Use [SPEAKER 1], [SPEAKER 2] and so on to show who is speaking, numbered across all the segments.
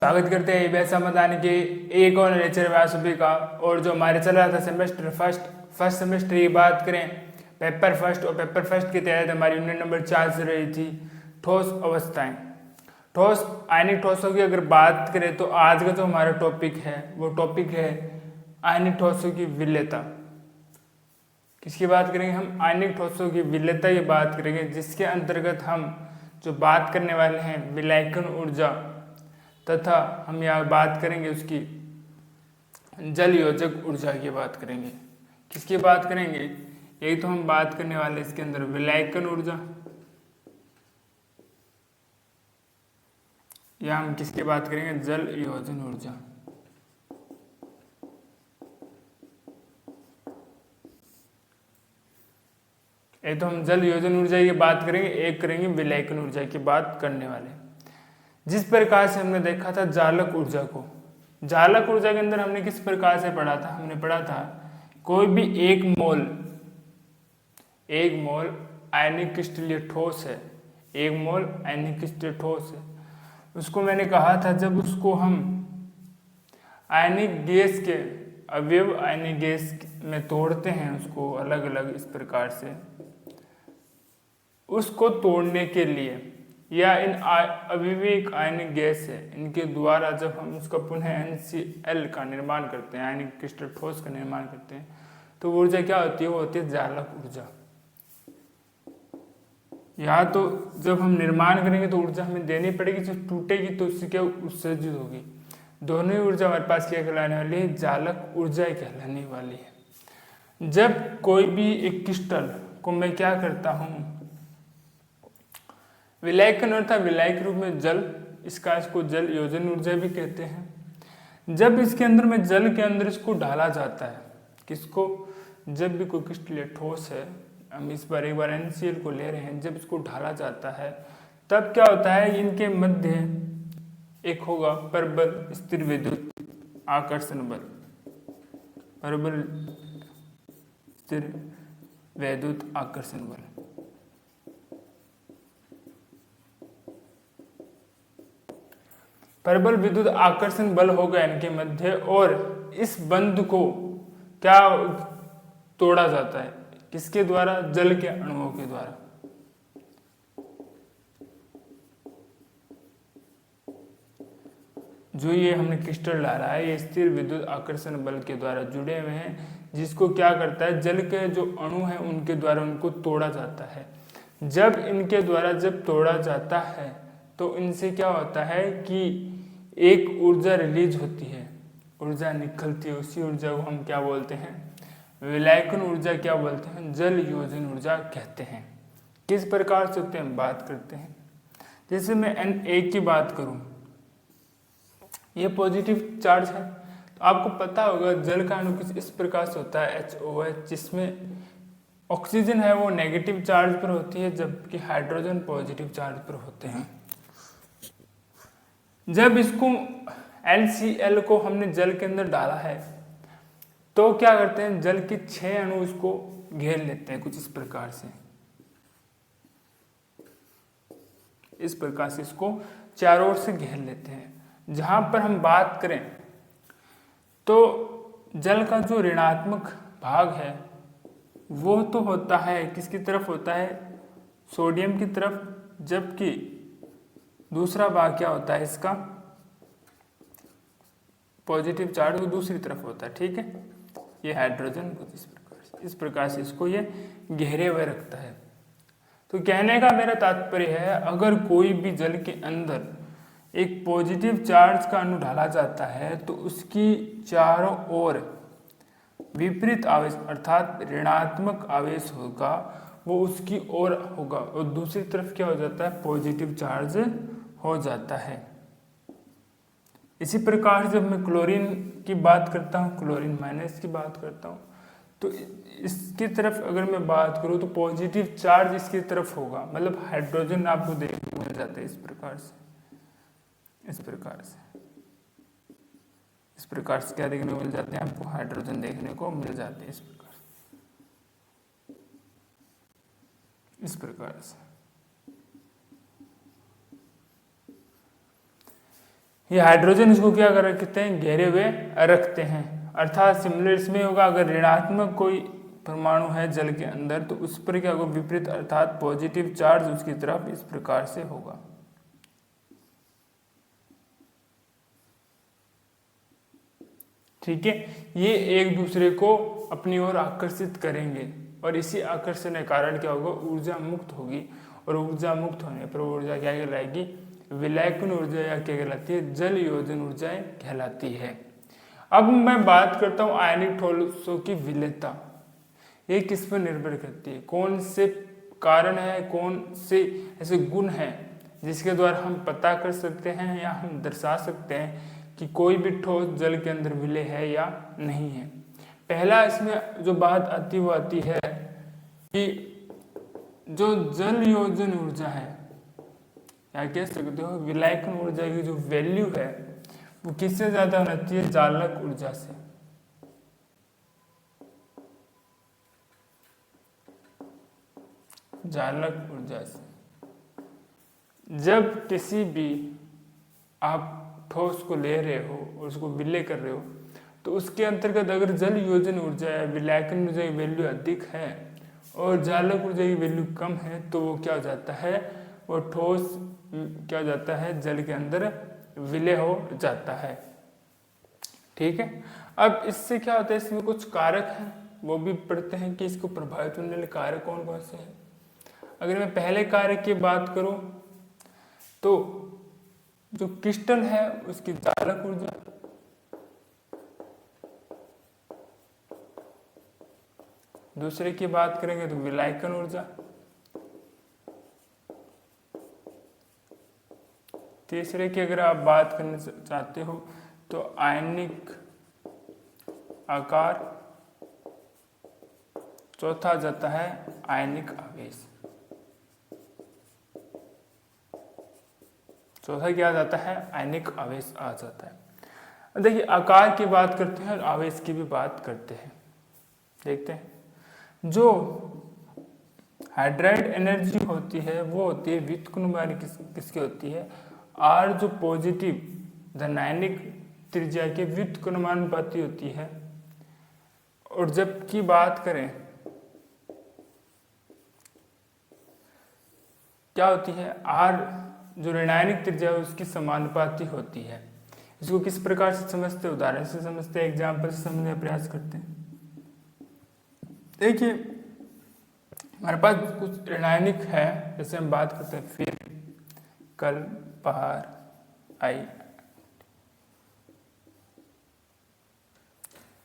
[SPEAKER 1] स्वागत करते हैं ईबीएस समदान के एक और लेक्चर व्यासपी का। और जो हमारे चल रहा था सेमेस्टर फर्स्ट सेमेस्टर की बात करें, पेपर फर्स्ट और पेपर फर्स्ट की तैयारी हमारी यूनिट नंबर 4 से रही थी, ठोस अवस्थाएं। ठोस आयनिक ठोसों की अगर बात करें तो आज का जो हमारा टॉपिक है वो टॉपिक है आयनिक ठोसों की विलेयता। किसकी बात करेंगे हम? आयनिक ठोसों की विलेयता की बात करेंगे, जिसके अंतर्गत हम जो बात करने वाले हैं विलायकन ऊर्जा तथा हम यहाँ बात करेंगे उसकी जल योजक ऊर्जा की बात करेंगे। किसकी बात करेंगे? यही तो हम बात करने वाले इसके अंदर विलायकन ऊर्जा, या हम किसकी बात करेंगे? जल योजन ऊर्जा। एक तो हम जल योजन ऊर्जा की बात करेंगे, एक करेंगे विलायकन ऊर्जा की बात करने वाले। जिस प्रकार से हमने देखा था जालक ऊर्जा को, जालक ऊर्जा के अंदर हमने किस प्रकार से पढ़ा था? हमने पढ़ा था कोई भी एक मोल आयनिक क्रिस्टलीय ठोस है, एक मोल आयनिक क्रिस्टलीय ठोस है, उसको मैंने कहा था जब उसको हम आयनिक गैस के अवयव आयनिक गैस में तोड़ते हैं, उसको अलग अलग इस प्रकार से, उसको तोड़ने के लिए या इन अविवेक आयनिक गैस है इनके द्वारा जब हम उसका पुनः NCl का निर्माण करते हैं, आयनिक क्रिस्टल ठोस का निर्माण करते हैं, तो ऊर्जा क्या होती है? वो होती है जालक ऊर्जा। या तो जब हम निर्माण करेंगे तो ऊर्जा हमें देनी पड़ेगी, जब टूटेगी तो उससे क्या उत्सर्जित होगी। दोनों ही ऊर्जा हमारे पास क्या कहलाने वाली है? जालक ऊर्जा कहलाने वाली है। जब कोई भी एक क्रिस्टल को मैं क्या करता हूँ? विलायकन अर्थात विलायक रूप में जल, इसको जल योजन ऊर्जा भी कहते हैं। जब इसके अंदर में जल के अंदर इसको डाला जाता है, किसको? जब भी कोई क्रिस्टलीय ठोस है, हम इस बार एक बार NCl को ले रहे हैं, जब इसको ढाला जाता है तब क्या होता है? इनके मध्य एक होगा परबल स्थिर विद्युत आकर्षण बल, परबल स्थिर वैद्युत आकर्षण बल। परबल विद्युत आकर्षण बल होगा इनके मध्य, और इस बंध को क्या तोड़ा जाता है? किसके द्वारा? जल के अणुओं के द्वारा। जो ये हमने क्रिस्टल डाला है ये स्थिर विद्युत आकर्षण बल के द्वारा जुड़े हुए हैं, जिसको क्या करता है? जल के जो अणु हैं उनके द्वारा उनको तोड़ा जाता है। जब इनके द्वारा जब तोड़ा जाता है तो इनसे क्या होता है कि एक ऊर्जा रिलीज होती है, ऊर्जा निकलती है। उसी ऊर्जा को हम क्या बोलते हैं? विलायकन ऊर्जा क्या बोलते हैं? जल योजन ऊर्जा कहते हैं। किस प्रकार से होते हैं? बात करते हैं। जैसे मैं Na की बात करूं, ये पॉजिटिव चार्ज है, तो आपको पता होगा जल का अणु कुछ इस प्रकार से होता है HOH, जिसमें ऑक्सीजन है वो नेगेटिव चार्ज पर होती है, जबकि हाइड्रोजन पॉजिटिव चार्ज पर होते हैं। जब इसको NCl को हमने जल के अंदर डाला है तो क्या करते हैं? जल के 6 अणु इसको घेर लेते हैं कुछ इस प्रकार से, इस प्रकार से इसको चारों ओर से घेर लेते हैं। जहां पर हम बात करें तो जल का जो ऋणात्मक भाग है वो तो होता है किसकी तरफ होता है? सोडियम की तरफ, जबकि दूसरा भाग क्या होता है इसका? पॉजिटिव चार्ज वो दूसरी तरफ होता है। ठीक है, ये हाइड्रोजन कुछ इस प्रकार से इसको ये घेरे हुए रखता है। तो कहने का मेरा तात्पर्य है, अगर कोई भी जल के अंदर एक पॉजिटिव चार्ज का अणु डाला जाता है तो उसकी चारों ओर विपरीत आवेश अर्थात ऋणात्मक आवेश होगा, वो उसकी ओर होगा, और दूसरी तरफ क्या हो जाता है? पॉजिटिव चार्ज हो जाता है। इसी प्रकार जब मैं क्लोरीन की बात करता हूँ, क्लोरीन माइनस की बात करता हूँ, तो इसकी तरफ अगर मैं बात करूँ तो पॉजिटिव चार्ज इसकी तरफ होगा, मतलब हाइड्रोजन आपको देखने को मिल जाता है इस प्रकार से, इस प्रकार से, इस प्रकार से क्या देखने को मिल जाते हैं? आपको हाइड्रोजन देखने को मिल जाते हैं इस प्रकार से, इस प्रकार से। ये हाइड्रोजन इसको क्या कर रखते हैं, घेरे हुए रखते हैं। अर्थात सिमिलर इसमें होगा, अगर ऋणात्मक कोई परमाणु है जल के अंदर तो उस पर क्या होगा, विपरीत अर्थात पॉजिटिव चार्ज उसकी तरफ इस प्रकार से होगा। ठीक है, ये एक दूसरे को अपनी ओर आकर्षित करेंगे और इसी आकर्षण के कारण क्या होगा, ऊर्जा मुक्त होगी और ऊर्जा मुक्त होने पर ऊर्जा क्या कहलाएगी, विलयन ऊर्जा या क्या कहलाती है, जल योजन ऊर्जाएं कहलाती है। अब मैं बात करता हूँ आयनिक ठोसों की विलेयता। ये किस पर निर्भर करती है, कौन से कारण है, कौन से ऐसे गुण हैं जिसके द्वारा हम पता कर सकते हैं या हम दर्शा सकते हैं कि कोई भी ठोस जल के अंदर विलय है या नहीं है। पहला इसमें जो बात आती वो आती है कि जो जल योजन ऊर्जा है या कह सकते हो विलयन ऊर्जा की जो वैल्यू है वो किससे ज्यादा होती है, जालक ऊर्जा से। जालक ऊर्जा से जब किसी भी आप ठोस को ले रहे हो और उसको विलय कर रहे हो तो उसके अंतर्गत अगर जल योजन ऊर्जा या विलयन ऊर्जा की वैल्यू अधिक है और जालक ऊर्जा की वैल्यू कम है तो वो क्या हो जाता है, वो ठोस क्या हो जाता है, जल के अंदर विलय हो जाता है। ठीक है, अब इससे क्या होता है, इसमें कुछ कारक हैं वो भी पढ़ते हैं कि इसको प्रभावित होने वाले कारक कौन कौन से हैं। अगर मैं पहले कारक की बात करूं तो जो क्रिस्टल है उसकी जालक ऊर्जा, दूसरे की बात करेंगे तो विलयन ऊर्जा, तीसरे की अगर आप बात करना चाहते हो तो आयनिक आकार, चौथा जाता है आयनिक आवेश, चौथा क्या जाता है, आयनिक आवेश आ जाता है। देखिए आकार की बात करते हैं और आवेश की भी बात करते हैं। देखते हैं जो हाइड्राइड एनर्जी होती है वो होती है व्युत्क्रमण वाली किसकी होती है, आर जो पॉजिटिव धनायनिक त्रिज्या के व्युत्क्रमानुपाती होती है। और जबकि बात करें क्या होती है, आर जो ऋणायनिक त्रिज्या है उसकी समानुपाती होती है। इसको किस प्रकार से समझते हैं, उदाहरण से समझते हैं, एग्जाम्पल से समझने का प्रयास करते हैं। देखिए हमारे पास कुछ ऋणायनिक है, जैसे हम बात करते हैं फिर, कल, पहाड़, आई,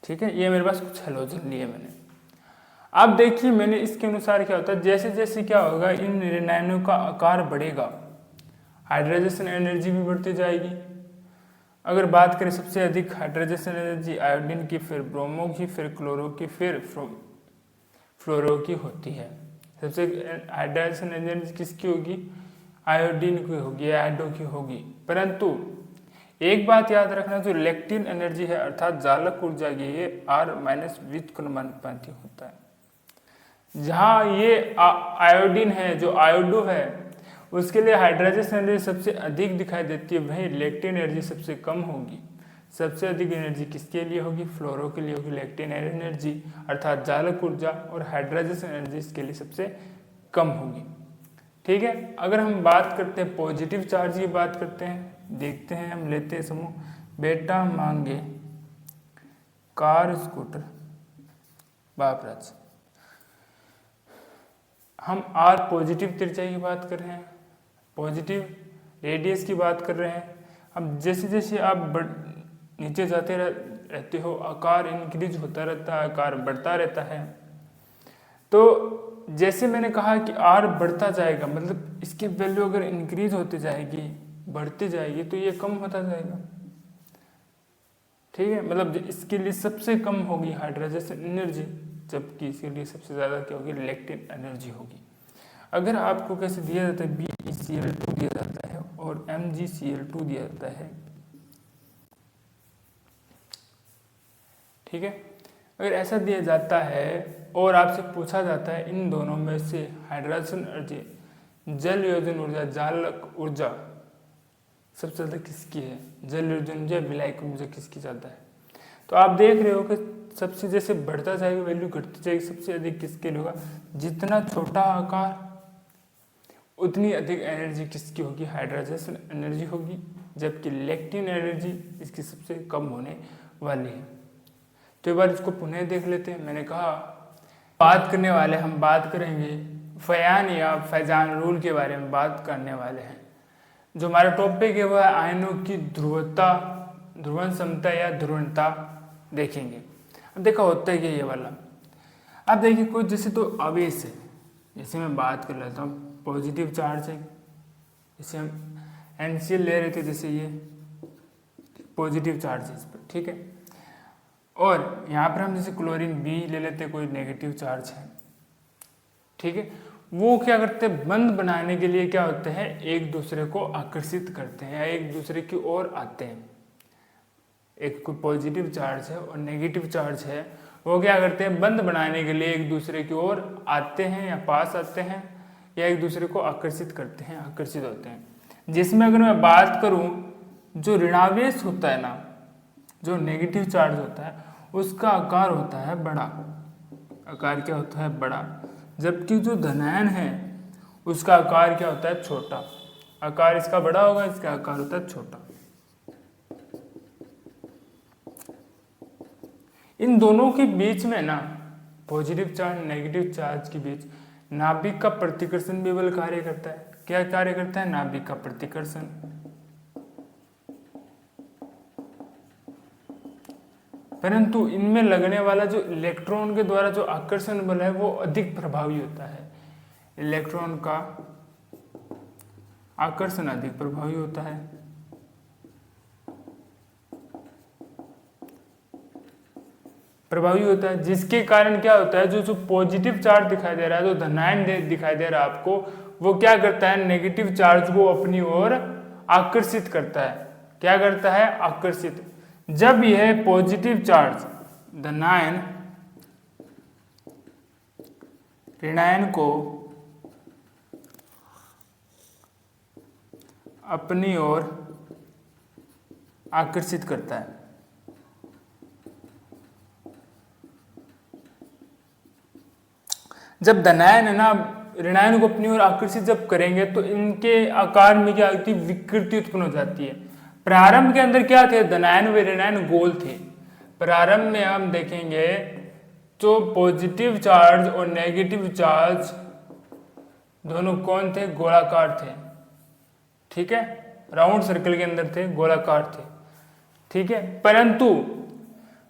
[SPEAKER 1] ठीक है, ये मेरे पास कुछ हैलोजन लिए मैंने। अब देखिए मैंने इसके अनुसार क्या होता है, जैसे जैसे क्या होगा इन ऋणायनों का आकार बढ़ेगा हाइड्रोजन एनर्जी भी बढ़ती जाएगी। अगर बात करें सबसे अधिक हाइड्रोजन एनर्जी आयोडीन की, फिर ब्रोमो की, फिर क्लोरो की, फिर फ्लोरो की होती है। सबसे हाइड्रोजन एनर्जी किसकी होगी, आयोडीन की होगी, आयोडो की होगी। परंतु एक बात याद रखना, जो इलेक्ट्रिन एनर्जी है अर्थात जालक ऊर्जा की, ये आर माइनस व्युत्क्रमानुपाती होता है। जहाँ ये आयोडीन है, जो आयोडो है, उसके लिए हाइड्रोजन एनर्जी सबसे अधिक दिखाई देती है, वहीं इलेक्ट्रिन एनर्जी सबसे कम होगी। सबसे अधिक एनर्जी किसके लिए होगी, फ्लोरो के लिए होगी इलेक्ट्रिन एनर्जी अर्थात जालक ऊर्जा, और हाइड्रोजन एनर्जी इसके लिए सबसे कम होगी। ठीक है, अगर हम बात करते हैं पॉजिटिव चार्ज की बात करते हैं, देखते हैं, हम लेते हैं समूह बेटा मांगे कार स्कूटर बापराज। हम आर पॉजिटिव त्रिज्या की बात कर रहे हैं, पॉजिटिव रेडियस की बात कर रहे हैं। अब जैसे जैसे आप नीचे जाते रहते हो आकार इंक्रीज होता रहता है, आकार बढ़ता रहता है। तो जैसे मैंने कहा कि आर बढ़ता जाएगा, मतलब इसकी वैल्यू अगर इंक्रीज होती जाएगी, बढ़ती जाएगी, तो ये कम होता जाएगा। ठीक है, मतलब इसके लिए सबसे कम होगी हाइड्रोजन एनर्जी, जबकि इसके लिए सबसे ज़्यादा क्या होगी, इलेक्ट्रिक एनर्जी होगी। अगर आपको कैसे दिया जाता है, BeCl2 दिया जाता है और MgCl2 दिया जाता है। ठीक है, अगर ऐसा दिया जाता है और आपसे पूछा जाता है इन दोनों में से हाइड्रोजन एनर्जी, जल योजन ऊर्जा, जालक ऊर्जा सबसे ज़्यादा किसकी है, जल ऊर्जा या विलायक ऊर्जा किसकी ज़्यादा है। तो आप देख रहे हो कि सबसे जैसे बढ़ता जाएगा वैल्यू घटती जाएगी, सबसे अधिक किसके लिए होगा, जितना छोटा आकार उतनी अधिक एनर्जी किसकी होगी, हाइड्रोजन एनर्जी होगी, जबकि लेक्टिन एनर्जी इसकी सबसे कम होने वाली है। तो एक बार इसको पुनः देख लेते हैं। मैंने कहा बात करने वाले हम बात करेंगे फयान या फैजान रूल के बारे में बात करने वाले हैं। जो हमारा टॉपिक है वह आयनों की ध्रुवता, ध्रुवन क्षमता या ध्रुवणता देखेंगे। अब देखा होता है कि ये वाला, अब देखिए कोई जैसे तो आवेश है, जैसे मैं बात कर लेता हूँ पॉजिटिव चार्ज है, जैसे हम NCl ले रहे थे, जैसे ये पॉजिटिव चार्ज है इस पर, ठीक है। और यहाँ पर हम जैसे क्लोरीन B ले लेते हैं, कोई नेगेटिव चार्ज है, ठीक है। वो क्या करते हैं, बंध बनाने के लिए क्या होते हैं, एक दूसरे को आकर्षित करते हैं या एक दूसरे की ओर आते हैं। एक कोई पॉजिटिव चार्ज है और नेगेटिव चार्ज है, वो क्या करते हैं, बंध बनाने के लिए एक दूसरे की ओर आते हैं या पास आते हैं या एक दूसरे को आकर्षित करते हैं, आकर्षित होते हैं। जिसमें अगर मैं बात करूं, जो ऋणावेश होता है ना, जो नेगेटिव चार्ज होता है, उसका आकार होता है बड़ा, आकार क्या होता है, बड़ा। जबकि जो धनायन है उसका आकार क्या होता है, छोटा। आकार इसका बड़ा होगा, इसका आकार होता है छोटा। इन दोनों के बीच में ना, पॉजिटिव चार्ज नेगेटिव चार्ज के बीच नाभिक का प्रतिकर्षण भी बल कार्य करता है। क्या कार्य करता है, नाभिक का प्रतिकर्षण। परंतु इनमें लगने वाला जो इलेक्ट्रॉन के द्वारा जो आकर्षण बल है वो अधिक प्रभावी होता है। इलेक्ट्रॉन का आकर्षण अधिक प्रभावी होता है। जिसके कारण क्या होता है, जो पॉजिटिव चार्ज दिखाई दे रहा है, जो धनायन दिखाई दे रहा है आपको, वो क्या करता है, नेगेटिव चार्ज को अपनी ओर आकर्षित करता है। क्या करता है, आकर्षित। जब यह पॉजिटिव चार्ज धनायन ऋणायन को अपनी ओर आकर्षित करता है, जब धनायन है ना ऋणायन को अपनी ओर आकर्षित जब करेंगे तो इनके आकार में क्या होती है, विकृति उत्पन्न हो जाती है। प्रारंभ के अंदर क्या थे, धनायन व ऋणायन गोल थे। प्रारंभ में हम देखेंगे तो पॉजिटिव चार्ज और नेगेटिव चार्ज दोनों कौन थे, गोलाकार थे, ठीक है, राउंड सर्कल के अंदर थे, गोलाकार थे, ठीक है। परंतु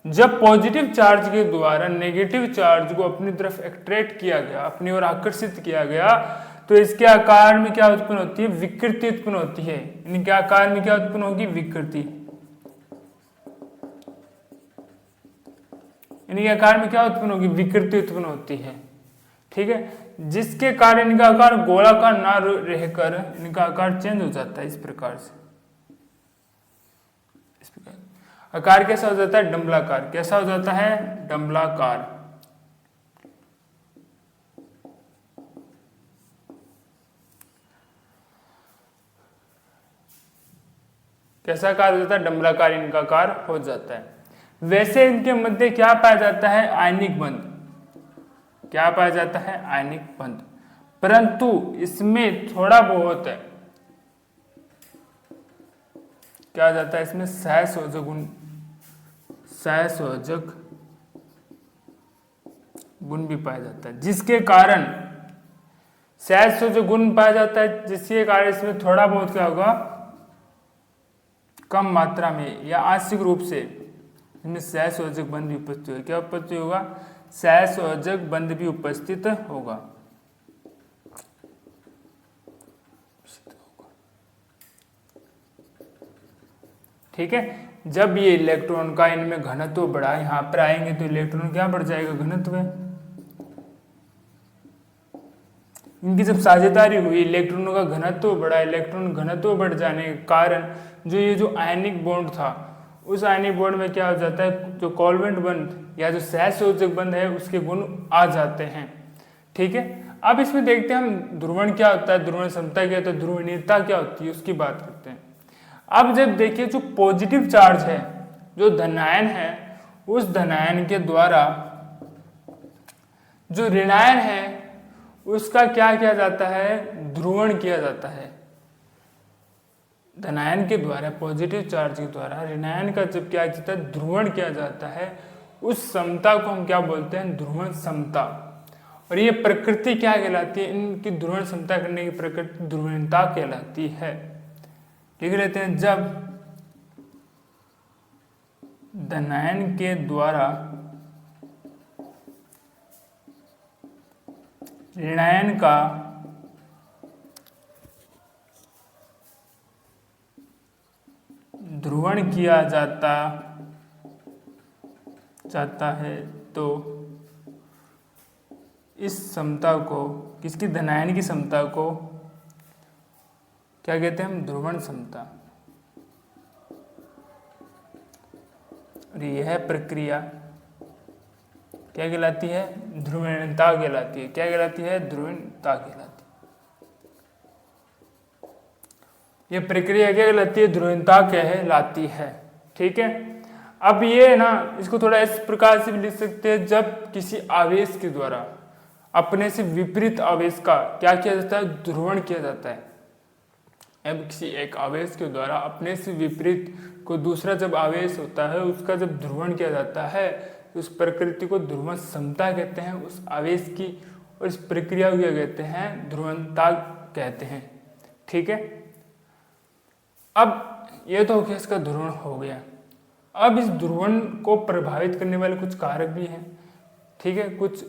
[SPEAKER 1] जब पॉजिटिव चार्ज के द्वारा नेगेटिव चार्ज को अपनी तरफ अट्रैक्ट किया गया, अपनी ओर आकर्षित किया गया, तो इसके आकार में क्या उत्पन्न होती है, विकृति उत्पन्न होती है। इनके आकार में क्या उत्पन्न होगी, विकृति। इनके आकार में क्या उत्पन्न होगी, विकृति उत्पन्न होती है, ठीक है। जिसके कारण इनका आकार गोलाकार ना रहकर इनका आकार चेंज हो जाता है इस प्रकार से। इस प्रकार आकार कैसा हो जाता है, डंबलाकार। कैसा हो जाता है, डंबलाकार। कैसा आकार हो जाता है, डंबलाकार इनका आकार हो जाता है। वैसे इनके मध्य क्या पाया जाता है, आयनिक बंध। क्या पाया जाता है, आयनिक बंध। परंतु इसमें थोड़ा बहुत है, क्या जाता है, इसमें सहसंयोजक गुण भी पाया जाता है, जिसके कारण सहसंयोजक गुण पाया जाता है, जिसके कारण इसमें थोड़ा बहुत क्या होगा, कम मात्रा में या आंशिक रूप से इसमें सहसंयोजक बंध भी उपस्थित होगा। क्या उपस्थित होगा, सहसंयोजक बंध भी उपस्थित होगा। ठीक है। जब ये इलेक्ट्रॉन का इनमें घनत्व बढ़ा, यहाँ पर आएंगे तो इलेक्ट्रॉन क्या बढ़ जाएगा, घनत्व। इनकी जब साझेदारी हुई, इलेक्ट्रॉनों का घनत्व बढ़ा, इलेक्ट्रॉन घनत्व बढ़ जाने के कारण जो ये जो आयनिक बॉन्ड था, उस आयनिक बॉन्ड में क्या हो जाता है, जो कोवलेंट बंध या जो सहसंयोजक बंध है उसके गुण आ जाते हैं। ठीक है। अब इसमें देखते हैं हम ध्रुवण क्या होता है, ध्रुवण क्षमता क्या होता है, ध्रुवणीयता क्या होती है, उसकी बात करते हैं। अब जब देखिए जो पॉजिटिव चार्ज है, जो धनायन है, उस धनायन के द्वारा जो ऋणायन है उसका क्या किया जाता है, ध्रुवण किया जाता है। धनायन के द्वारा, पॉजिटिव चार्ज के द्वारा ऋणायन का जब क्या जाता है, ध्रुवण किया जाता है, उस समता को हम क्या बोलते हैं, ध्रुवण समता। और ये प्रकृति क्या कहलाती है, इनकी ध्रुवण समता करने की प्रकृति ध्रुवणता कहलाती है। लिख लेते हैं, जब धनायन के द्वारा ऋणायन का ध्रुवण किया जाता है तो इस समता को, किसकी, धनायन की समता को क्या कहते हैं हम, ध्रुवण समता। और यह प्रक्रिया क्या कहलाती है, ध्रुवणता कहलाती है। क्या कहलाती है, ध्रुवणता कहलाती है। यह प्रक्रिया क्या कहलाती है, ध्रुवणता कहलाती है। ठीक है। अब ये ना, इसको थोड़ा इस प्रकार से भी लिख सकते हैं, जब किसी आवेश के द्वारा अपने से विपरीत आवेश का क्या किया जाता है, ध्रुवण किया जाता है। अब किसी एक आवेश के द्वारा अपने से विपरीत को दूसरा जब आवेश होता है उसका जब ध्रुवण किया जाता है, उस प्रकृति को ध्रुवण समता कहते हैं उस आवेश की, और इस प्रक्रिया को क्या कहते हैं, ध्रुवणता कहते हैं। ठीक है। अब ये तो हो गया, इसका ध्रुवण हो गया। अब इस ध्रुवण को प्रभावित करने वाले कुछ कारक भी हैं। ठीक है। कुछ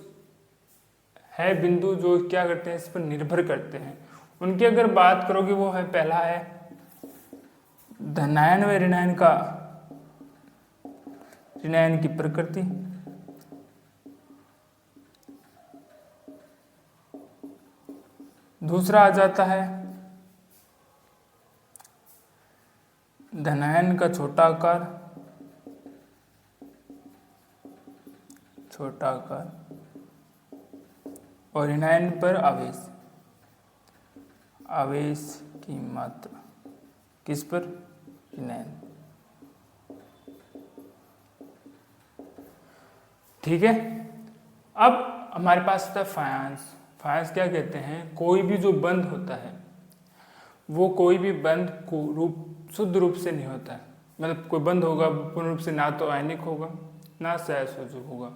[SPEAKER 1] है बिंदु जो क्या करते हैं, इस पर निर्भर करते हैं। उनकी अगर बात करोगे, वो है, पहला है धनायन व ऋणायन की प्रकृति। दूसरा आ जाता है धनायन का छोटा आकार, और ऋणायन पर आवेश की मात्रा, किस पर, ऋणायन। ठीक है। अब हमारे पास था फायांस। फायांस क्या कहते हैं, कोई भी जो बंध होता है वो कोई भी बंध को शुद्ध रूप से नहीं होता है। मतलब कोई बंध होगा पूर्ण रूप से ना तो आयनिक होगा ना सहसंयोजक होगा।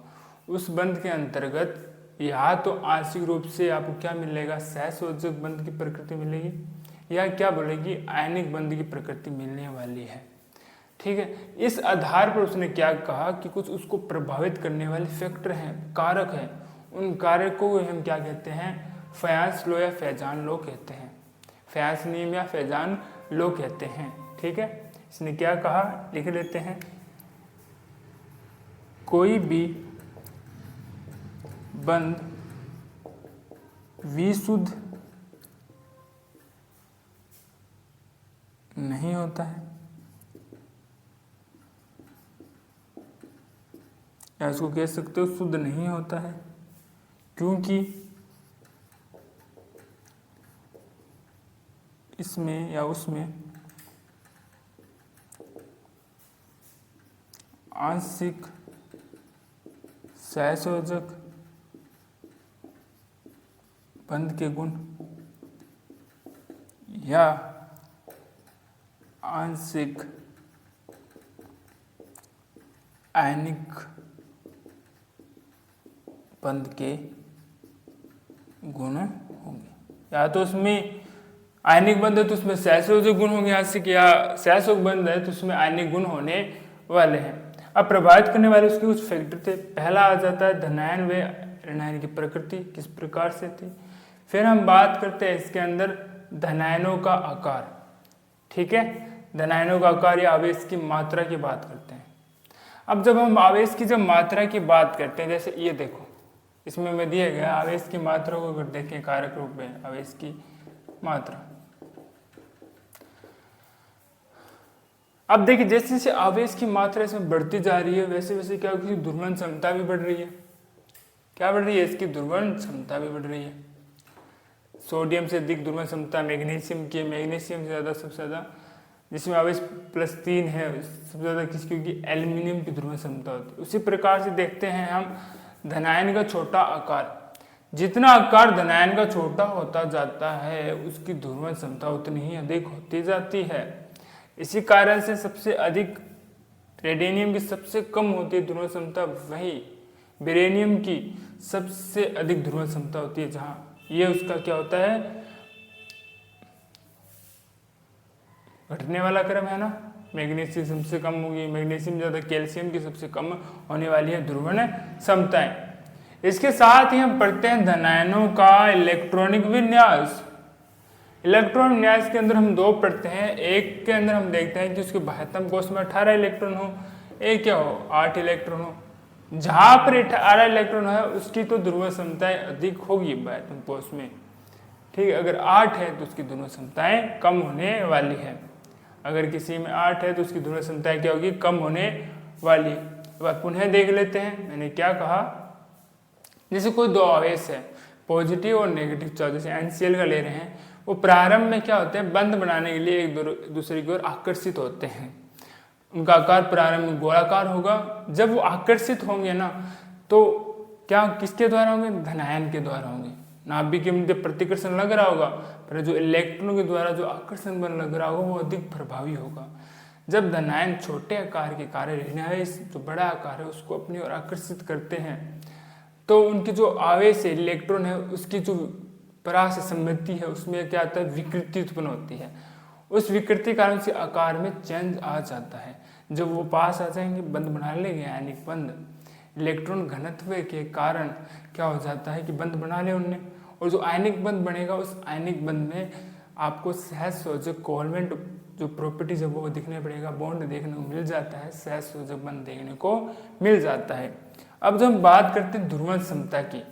[SPEAKER 1] उस बंध के अंतर्गत या तो आंशिक रूप से आपको क्या मिलेगा, सहसंयोजक बंध की प्रकृति मिलेगी, या क्या बोलेगी, आयनिक बंध की प्रकृति मिलने वाली है। ठीक है। इस आधार पर उसने क्या कहा कि कुछ उसको प्रभावित करने वाले फैक्टर हैं, कारक हैं। उन कारकों को हम क्या कहते हैं, फायांस लॉ या फैजान लॉ कहते हैं। फायांस नियम या फैजान लॉ कहते हैं। ठीक है। इसने क्या कहा, लिख लेते हैं, कोई भी बंध विशुद्ध नहीं होता है, या इसको कह सकते हो शुद्ध नहीं होता है, क्योंकि इसमें या उसमें आंशिक सहसंयोजक बंध के गुण या आंशिक आयनिक बंध के गुण होंगे। या तो उसमें आयनिक बंध है तो उसमें सहसंयोजक गुण होंगे आंशिक, या सहसंयोजक बंध है तो उसमें आयनिक गुण होने वाले हैं। अब प्रभावित करने वाले उसके कुछ फैक्टर थे। पहला आ जाता है धनायन व ऋणायन की प्रकृति किस प्रकार से थी। फिर हम बात करते हैं इसके अंदर धनायनों का आकार। ठीक है। धनायनों का आकार या आवेश की मात्रा की बात करते हैं। अब जब हम आवेश की जब मात्रा की बात करते हैं, जैसे ये देखो इसमें मैं दिया गया आवेश की मात्रा को अगर देखें कारक रूप में, आवेश की मात्रा। अब देखिए जैसे जैसे आवेश की मात्रा इसमें बढ़ती जा रही है वैसे वैसे क्या होगी, ध्रुवण क्षमता भी बढ़ रही है। क्या बढ़ रही है, इसकी ध्रुवण क्षमता भी बढ़ रही है। सोडियम से अधिक ध्रुवण क्षमता मैग्नीशियम की, मैग्नीशियम से ज़्यादा सबसे ज़्यादा जिसमें आवेश +3 है, सबसे ज़्यादा किसकी, क्योंकि एल्यूमिनियम की ध्रुवण क्षमता होती है। उसी प्रकार से देखते हैं हम धनायन का छोटा आकार, जितना आकार धनायन का छोटा होता जाता है उसकी ध्रुवण क्षमता उतनी ही अधिक होती जाती है। इसी कारण से सबसे अधिक रेडियम की सबसे कम होती है ध्रुवण क्षमता, वही बेरेनियम की सबसे अधिक ध्रुवण क्षमता होती है, जहाँ ये उसका क्या होता है, घटने वाला क्रम है ना। मैग्नीशियम सबसे कम होगी, मैग्नीशियम ज़्यादा, कैल्शियम की सबसे कम होने वाली है ध्रुवण क्षमताएं। इसके साथ ही हम पढ़ते हैं धनायनों का इलेक्ट्रॉनिक विन्यास। इलेक्ट्रॉन विन्यास के अंदर हम 2 पढ़ते हैं। एक के अंदर हम देखते हैं कि उसके बाह्यतम कोश में 18 इलेक्ट्रॉन हो, एक क्या हो, 8 इलेक्ट्रॉन हो। जहाँ पर 18 इलेक्ट्रॉन है उसकी तो ध्रुवण क्षमताएं अधिक होगी बाह्यतम कोश में, ठीक है। अगर 8 है तो उसकी ध्रुवण क्षमताएं कम होने वाली है। अगर किसी में 8 है तो उसकी ध्रुवण क्षमताएं क्या होगी, कम होने वाली। अब पुनः देख लेते हैं मैंने क्या कहा। जैसे कोई 2 आवेश है, पॉजिटिव और नेगेटिव चार्ज, जैसे NCl का ले रहे हैं, वो प्रारंभ में क्या होते हैं, बंध बनाने के लिए एक दूसरे की ओर आकर्षित होते हैं। उनका आकार प्रारंभ में गोलाकार होगा। जब वो आकर्षित होंगे ना, तो क्या किसके द्वारा होंगे, धनायन के द्वारा होंगे। नाभिक के मध्य प्रतिकर्षण लग रहा होगा, पर जो इलेक्ट्रॉनों के द्वारा जो आकर्षण बल लग रहा होगा वो अधिक प्रभावी होगा। जब धनायन छोटे आकार के कार्य ऋणावेश जो बड़ा आकार है उसको अपनी ओर आकर्षित करते हैं, तो उनकी जो आवेश है, इलेक्ट्रॉन है, उसकी जो परास संबंधी है उसमें क्या आता है, विकृति उत्पन्न होती है। उस विकृति कारण से आकार में चेंज आ जाता है। जब वो पास आ जाएंगे, बंध बना लेंगे, आयनिक बंध, इलेक्ट्रॉन घनत्व के कारण क्या हो जाता है कि बंध बना ले उनने, और जो आयनिक बंध बनेगा उस आयनिक बंध में आपको सहसंयोजक कोवलेंट जो प्रॉपर्टीज है वो दिखने पड़ेगा, बॉन्ड देखने को मिल जाता है, सहसंयोजक बंध देखने को मिल जाता है। अब जब हम बात करते हैं ध्रुवण क्षमता की,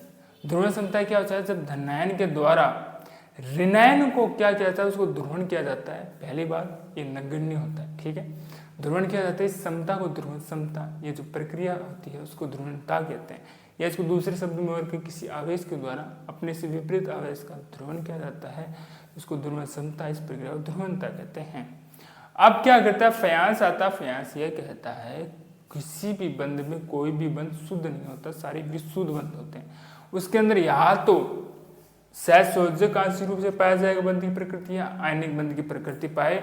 [SPEAKER 1] ध्रुवण क्षमता क्या होता है, जब धनायन के द्वारा ऋणायन को क्या किया जाता है, उसको ध्रुवण किया जाता है। पहली बार ये नगण्य होता है, ठीक है, ध्रुवण किया जाता है। इस क्षमता को ध्रुवण क्षमता, ये जो प्रक्रिया होती है उसको ध्रुवणता कहते हैं। या इसको दूसरे शब्द में और किसी आवेश के द्वारा अपने से विपरीत आवेश का ध्रुवण किया जाता है, उसको ध्रुवण क्षमता, इस प्रक्रिया को ध्रुवणता कहते हैं। अब क्या करता है, फ्यांस आता है। फ्यांस ये कहता है किसी भी बंध में कोई भी बंध शुद्ध नहीं होता, सारे विशुद्ध बंध होते हैं। उसके अंदर या तो सहसंयोजक आंशिक रूप से पाया जाएगा बंध की प्रकृति, या आयनिक बंध की प्रकृति पाए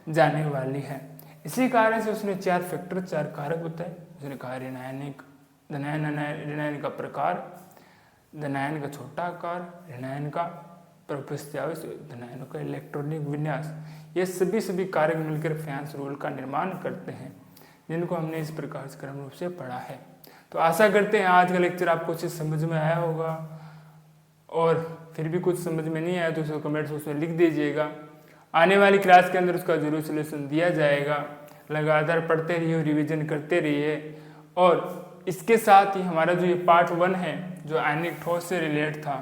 [SPEAKER 1] जाने वाली है। इसी कारण से उसने 4 फैक्टर, 4 कारक बताए। उसने कहा ऋणायनिक, ऋणायन का प्रकार, धनायन का छोटा आकार, ऋणायन का उपस्थित आवेश, धनायनों का इलेक्ट्रॉनिक विन्यास, ये सभी कारक मिलकर फ्यांस रूल का निर्माण करते हैं, जिनको हमने इस प्रकार से क्रम रूप से पढ़ा है। तो आशा करते हैं आज का लेक्चर आपको कुछ समझ में आया होगा, और फिर भी कुछ समझ में नहीं आया तो उसको कमेंट्स उसमें लिख दीजिएगा। आने वाली क्लास के अंदर उसका जरूर सॉल्यूशन दिया जाएगा। लगातार पढ़ते रहिए और रिवीजन करते रहिए। और इसके साथ ही हमारा जो ये पार्ट 1 है जो आयनिक ठोस से रिलेट था,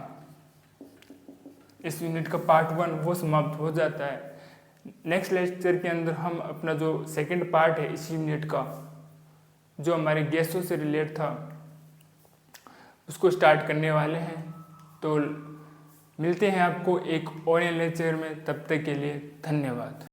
[SPEAKER 1] इस यूनिट का पार्ट 1 वो समाप्त हो जाता है। नेक्स्ट लेक्चर के अंदर हम अपना जो सेकंड पार्ट है इस यूनिट का, जो हमारे गैसों से रिलेट था, उसको स्टार्ट करने वाले हैं। तो मिलते हैं आपको एक और लेक्चर में, तब तक के लिए धन्यवाद।